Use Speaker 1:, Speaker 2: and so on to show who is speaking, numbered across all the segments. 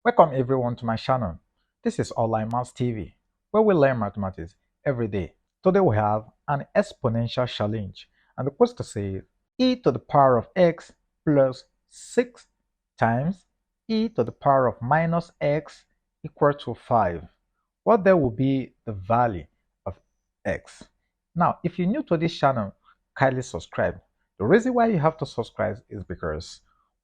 Speaker 1: Welcome everyone to my channel. This is Online Maths TV, where we learn mathematics every day. Today we have an exponential challenge, and the question says e to the power of x plus 6 times e to the power of minus x equal to 5. What then will be the value of x? Now, if you're new to this channel, kindly subscribe. The reason why you have to subscribe is because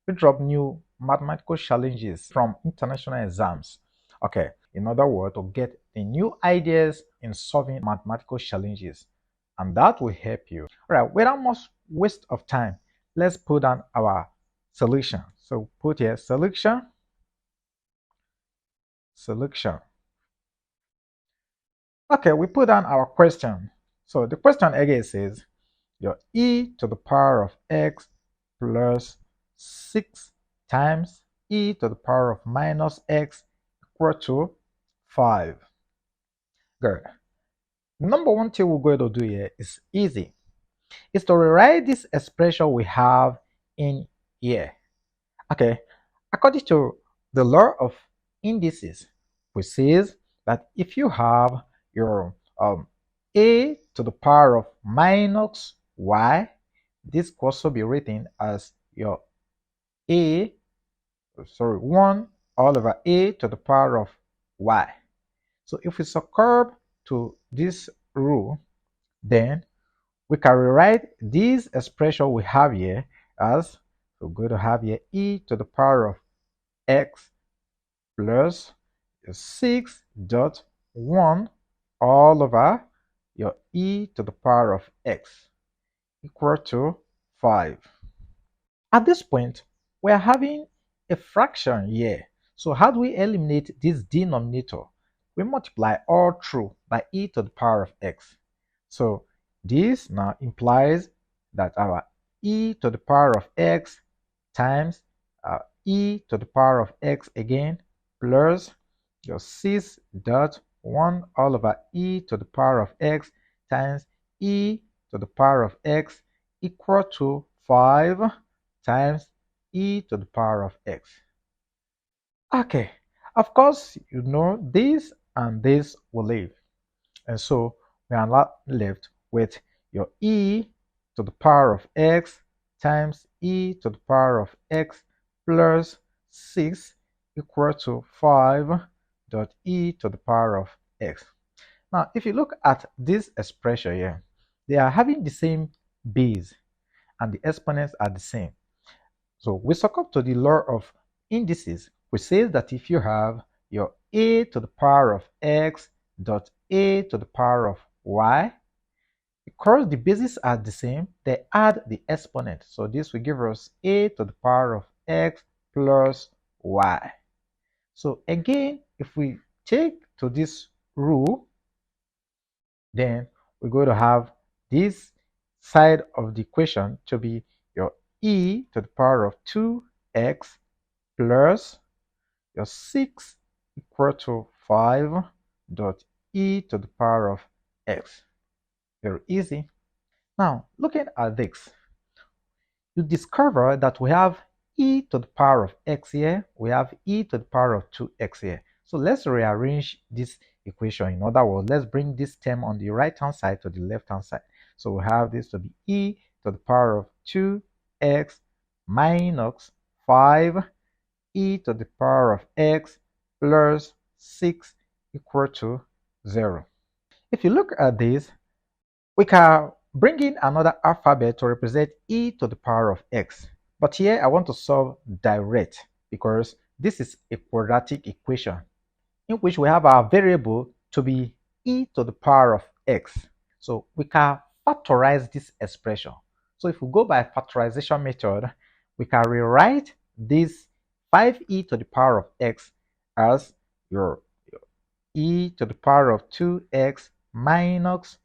Speaker 1: we drop new mathematical challenges from international exams. Okay, in other words, to get the new ideas in solving mathematical challenges, and that will help you. All right, without much waste of time, let's put down our solution. So put here solution. Okay, we put down our question. So the question again says your e to the power of x plus 6 times e to the power of minus x equal to 5. Good. Number one thing we're going to do here is easy. It's to rewrite this expression we have in here. Okay, according to the law of indices, which says that if you have your a to the power of minus y, this could also be written as your 1 all over a to the power of y. So if we succumb to this rule, then we can rewrite this expression we have here as, we're going to have here e to the power of x plus 6.1 all over your e to the power of x equal to 5. At this point, we are having a fraction here. So how do we eliminate this denominator? We multiply all through by e to the power of x. So this now implies that our e to the power of x times e to the power of x again plus your 6.1 all over e to the power of x times e to the power of x equal to 5 times e to the power of x. Okay, of course, you know this and this will leave. And so we are not left with your e to the power of x times e to the power of x plus 6 equal to 5 dot e to the power of x. Now, if you look at this expression here, they are having the same base and the exponents are the same. So we succumb to the law of indices, which says that if you have your a to the power of x dot a to the power of y, because the bases are the same, they add the exponent. So this will give us a to the power of x plus y. So again, if we take to this rule, then we're going to have this side of the equation to be your e to the power of 2x plus your 6 equal to 5 dot e to the power of x. Very easy. Now, looking at this, you discover that we have e to the power of x here, we have e to the power of 2x here. So let's rearrange this equation. In other words, let's bring this term on the right hand side to the left hand side. So we have this to be e to the power of 2x minus 5 e to the power of x plus 6 equal to 0. If you look at this, we can bring in another alphabet to represent e to the power of x. But here I want to solve direct because this is a quadratic equation in which we have our variable to be e to the power of x. So we can factorize this expression. So if we go by factorization method, we can rewrite this 5e to the power of x as your e to the power of 2x minus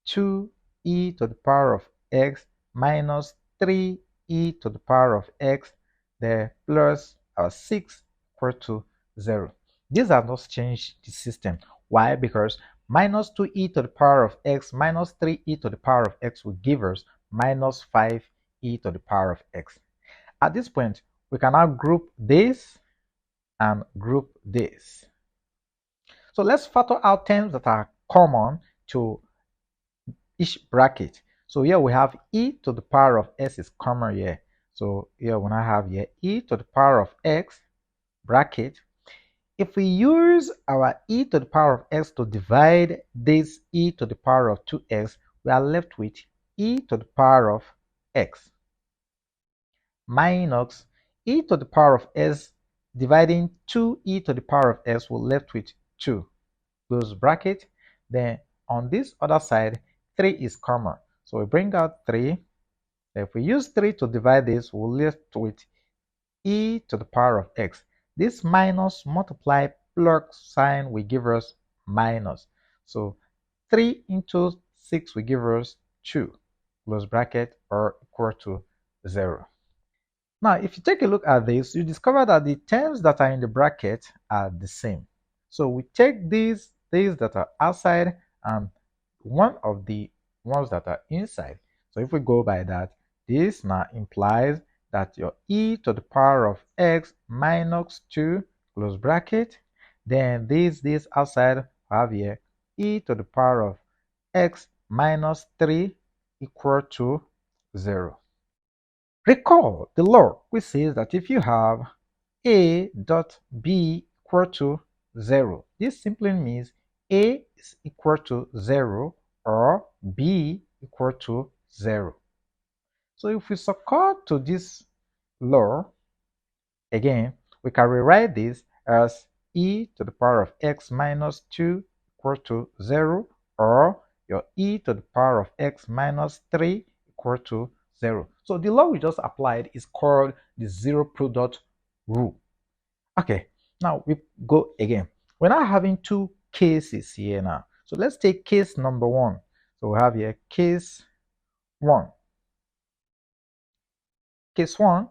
Speaker 1: 2e to the power of x minus 3e to the power of x, there plus 6 equal to 0. These have not changed the system. Why? Because minus 2e to the power of x minus 3e to the power of x will give us minus 5e to the power of x. At this point, we can now group this and group this. So let's factor out terms that are common to each bracket. So here we have e to the power of s is common here. So here when I have here e to the power of x bracket, if we use our e to the power of x to divide this e to the power of 2x, we are left with e to the power of x minus e to the power of s dividing 2e to the power of s, we're left with 2. Close bracket. Then on this other side, 3 is common. So we bring out 3. If we use 3 to divide this, we're left with e to the power of x. This minus multiply plus sign will give us minus. So 3 into 6 will give us 2. Close bracket, or equal to 0. Now, if you take a look at this, you discover that the terms that are in the bracket are the same. So we take these that are outside and one of the ones that are inside. So if we go by that, this now implies that your e to the power of x minus 2, close bracket, then this outside have here e to the power of x minus 3 equal to 0. Recall the law which says that if you have a dot b equal to 0, this simply means a is equal to 0 or b equal to 0. So if we succumb to this law, again, we can rewrite this as e to the power of x minus 2 equal to 0, or your e to the power of x minus 3 equal to 0. So the law we just applied is called the zero product rule. Okay, now we go again. We're now having two cases here now. So let's take case number 1. So we have here case 1. Case 1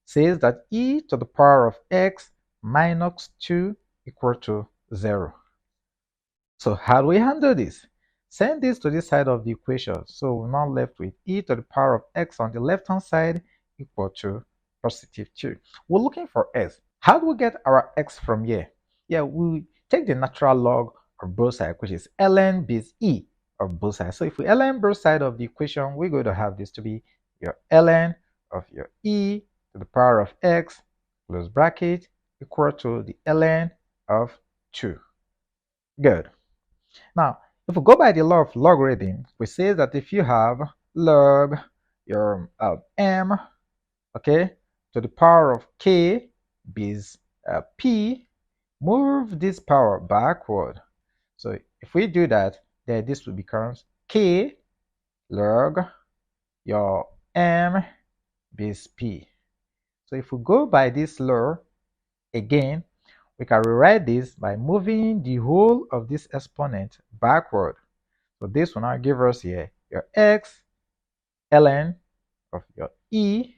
Speaker 1: says that e to the power of x minus 2 equal to 0. So how do we handle this? Send this to this side of the equation. So we're now left with e to the power of x on the left hand side equal to positive 2. We're looking for s. How do we get our x from here? Yeah, we take the natural log of both sides, which is ln base e of both sides. So if we ln both sides of the equation, we're going to have this to be your ln of your e to the power of x, close bracket, equal to the ln of 2. Good. Now, if we go by the law of logarithm, we say that if you have log your m, okay, to the power of k base p, move this power backward. So if we do that, then this will become k log your m base p. So if we go by this law again, we can rewrite this by moving the whole of this exponent backward. So this will now give us here your x ln of your e,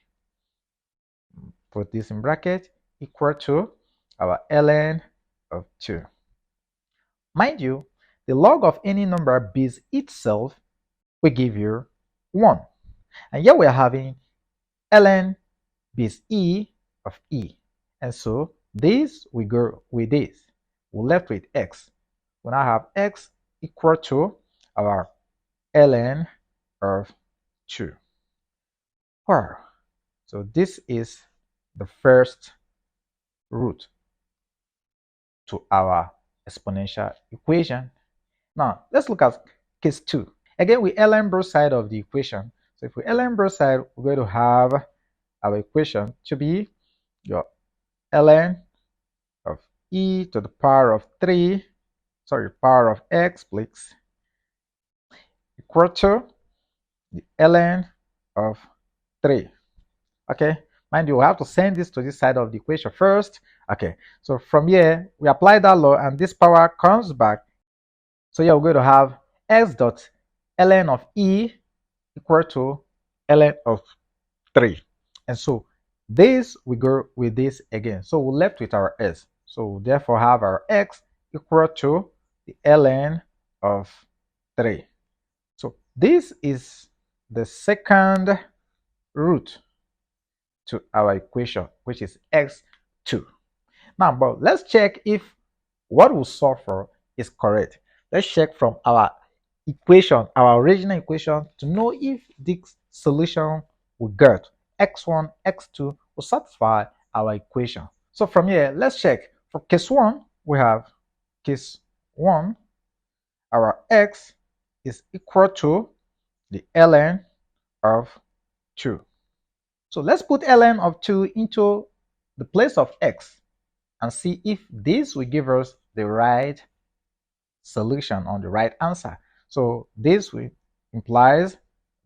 Speaker 1: put this in bracket, equal to our ln of 2. Mind you, the log of any number base itself will give you 1. And here we are having ln base e of e. And so this we go with this. We're left with x. We now have x equal to our ln of 2. Wow. So this is the first root to our exponential equation. Now let's look at case 2. Again, we ln both sides of the equation. So if we ln both sides, we're going to have our equation to be your ln of e to the power of 3, power of x, please, equal to the ln of 3. Okay, mind you, we have to send this to this side of the equation first. Okay, so from here, we apply that law and this power comes back. So here we're going to have x dot ln of e equal to ln of 3. And so this we go with this again. So we're left with our s. So we'll therefore have our x equal to the ln of 3. So this is the second root to our equation, which is x2. Now, but let's check if what we solve for is correct. Let's check from our equation, our original equation, to know if this solution we got, x1, x2, will satisfy our equation. So from here, let's check. For case 1, we have case 1, our x is equal to the ln of 2. So let's put ln of 2 into the place of x and see if this will give us the right solution on the right answer. So this implies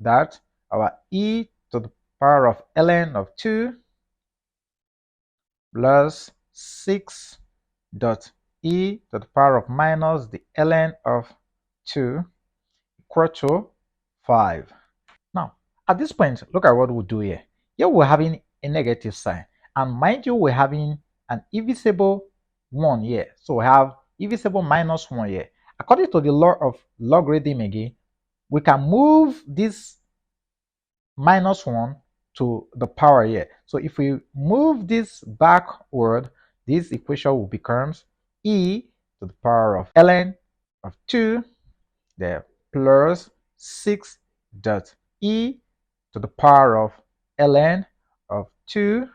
Speaker 1: that our e to the power of ln of 2 plus 6 dot e to the power of minus the ln of 2 equal to 5. Now, at this point, look at what we'll do here. Here we're having a negative sign. And mind you, we're having an divisible 1 here. So we have divisible minus 1 here. According to the law of logarithm again, we can move this minus 1 to the power here. So if we move this backward, this equation will become e to the power of ln of 2 there plus 6 dot e to the power of ln of 2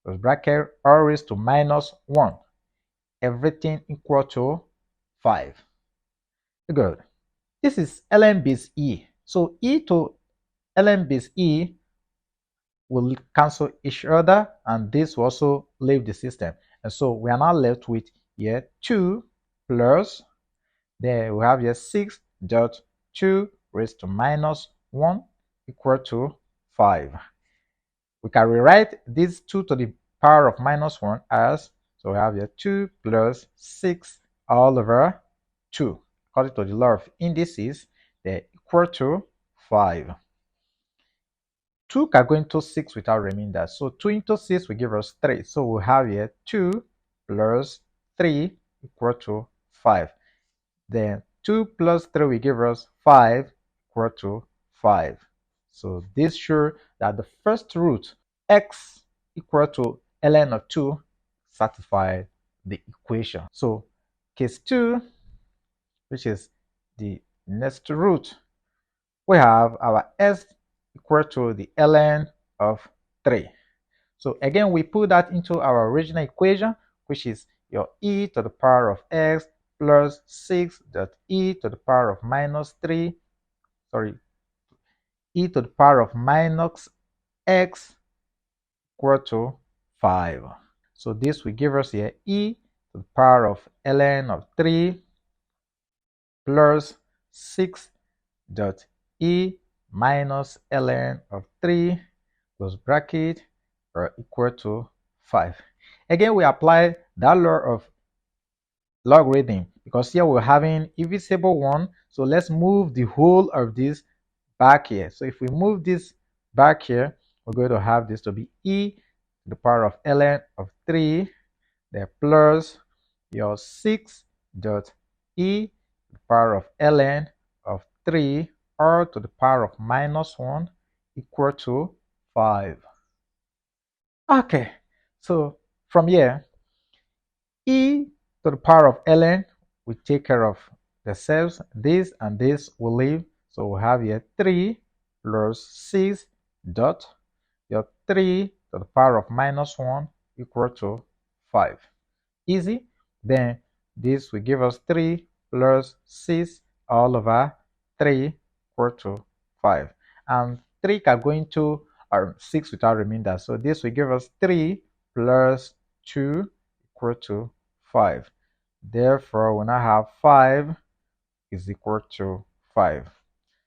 Speaker 1: plus bracket r raised to minus 1, everything equal to 5. Good. This is ln base e. So e to ln base e will cancel each other, and this will also leave the system. And so we are now left with here 2 plus, there we have here 6 dot 2 raised to minus 1 equal to 5. We can rewrite this 2 to the power of minus 1 as, so we have here 2 plus 6 all over 2. According to the law of indices, they're equal to 5. 2 can go into 6 without remainder. So 2 into 6 will give us 3. So we have here 2 plus 3 equal to 5. Then 2 plus 3 will give us 5 equal to 5. So this shows that the first root, x equal to ln of 2, satisfies the equation. So case 2, which is the next root, we have our s equal to the ln of 3. So again, we put that into our original equation, which is your e to the power of x plus 6 dot e to the power of minus 3, e to the power of minus x equal to 5. So this will give us here e to the power of ln of 3 plus 6 dot e minus ln of 3 close bracket are equal to 5. Again, we apply that law of logarithm because here we're having divisible 1. So let's move the whole of this back here. So if we move this back here, we're going to have this to be e to the power of ln of 3 there plus your 6 dot e to the power of ln of 3 r to the power of minus 1 equal to 5. Okay, so from here, e to the power of ln will take care of themselves. This and this will leave. So we have here 3 plus 6 dot your 3 to the power of minus 1 equal to 5. Easy. Then this will give us 3 plus 6 all over 3 equal to 5. And 3 can go into 6 without remainder. So this will give us 3 plus 2 equal to 5. Therefore, we now have 5 is equal to 5.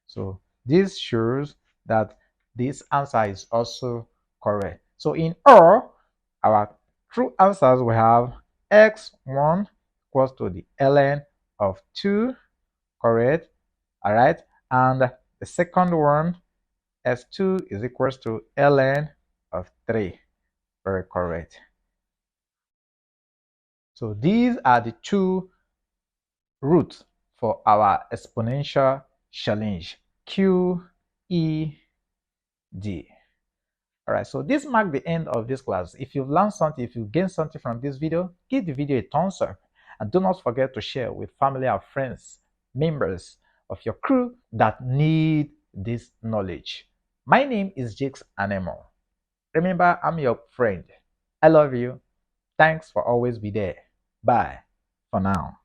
Speaker 1: So this shows that this answer is also correct. So in all, our true answers we have x1 equals to the ln of 2, correct, all right, and the second one, s2 is equals to ln of 3, very correct. So these are the two roots for our exponential challenge, Q, E, D. All right, so this marks the end of this class. If you've learned something, if you gained something from this video, give the video a thumbs up. And do not forget to share with family and friends, members of your crew that need this knowledge. My name is Jakes Anemo. Remember, I'm your friend. I love you. Thanks for always be there. Bye for now.